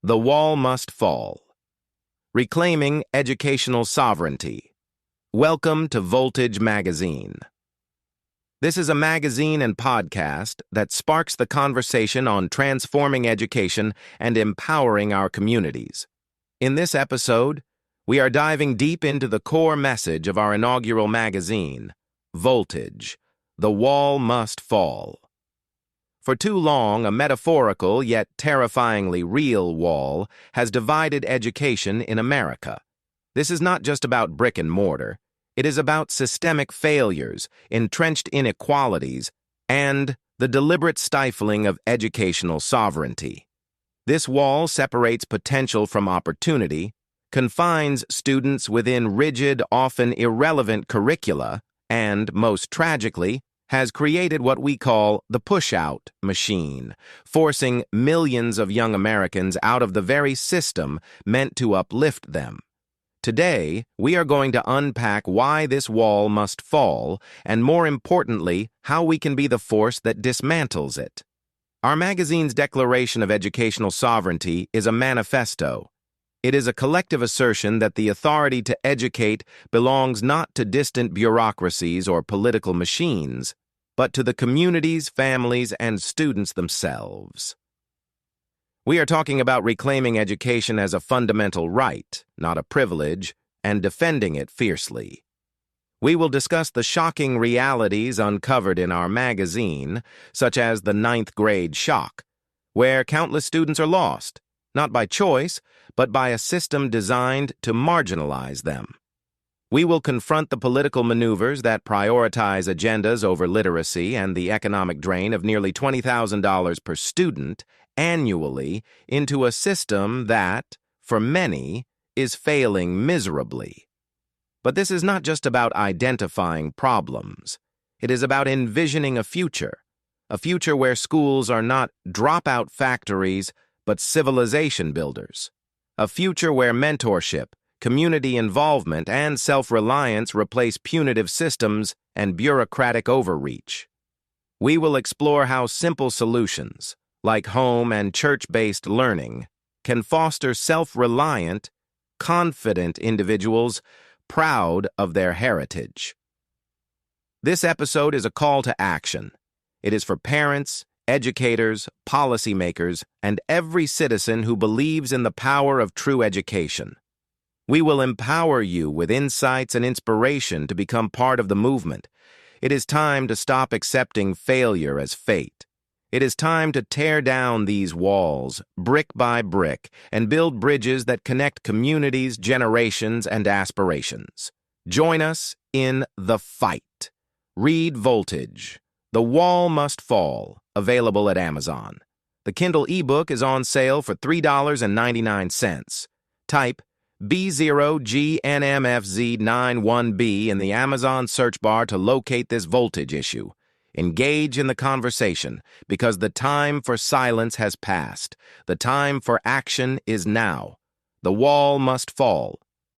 The Wall Must Fall. Reclaiming Educational Sovereignty. Welcome to Voltage Magazine. This is a magazine and podcast that sparks the conversation on transforming education and empowering our communities. In this episode, we are diving deep into the core message of our inaugural magazine, Voltage, The Wall Must Fall. For too long, a metaphorical yet terrifyingly real wall has divided education in America. This is not just about brick and mortar. It is about systemic failures, entrenched inequalities, and the deliberate stifling of educational sovereignty. This wall separates potential from opportunity, confines students within rigid, often irrelevant curricula, and, most tragically, has created what we call the Pushout Machine, forcing millions of young Americans out of the very system meant to uplift them. Today, we are going to unpack why this wall must fall, and more importantly, how we can be the force that dismantles it. Our magazine's Declaration of Educational Sovereignty is a manifesto. It is a collective assertion that the authority to educate belongs not to distant bureaucracies or political machines, but to the communities, families, and students themselves. We are talking about reclaiming education as a fundamental right, not a privilege, and defending it fiercely. We will discuss the shocking realities uncovered in our magazine, such as the 9th grade shock, where countless students are lost, not by choice, but by a system designed to marginalize them. We will confront the political maneuvers that prioritize agendas over literacy and the economic drain of nearly $20,000 per student annually into a system that, for many, is failing miserably. But this is not just about identifying problems. It is about envisioning a future where schools are not dropout factories, but civilization builders. A future where mentorship, community involvement, and self-reliance replace punitive systems and bureaucratic overreach. We will explore how simple solutions, like home and church-based learning, can foster self-reliant, confident individuals proud of their heritage. This episode is a call to action. It is for parents, educators, policymakers, and every citizen who believes in the power of true education. We will empower you with insights and inspiration to become part of the movement. It is time to stop accepting failure as fate. It is time to tear down these walls, brick by brick, and build bridges that connect communities, generations, and aspirations. Join us in the fight. Read Voltage, The Wall Must Fall, available at Amazon. The Kindle ebook is on sale for $3.99. Type B0GNMFZ91B in the Amazon search bar to locate this Voltage issue. Engage in the conversation, because the time for silence has passed. The time for action is now. The wall must fall.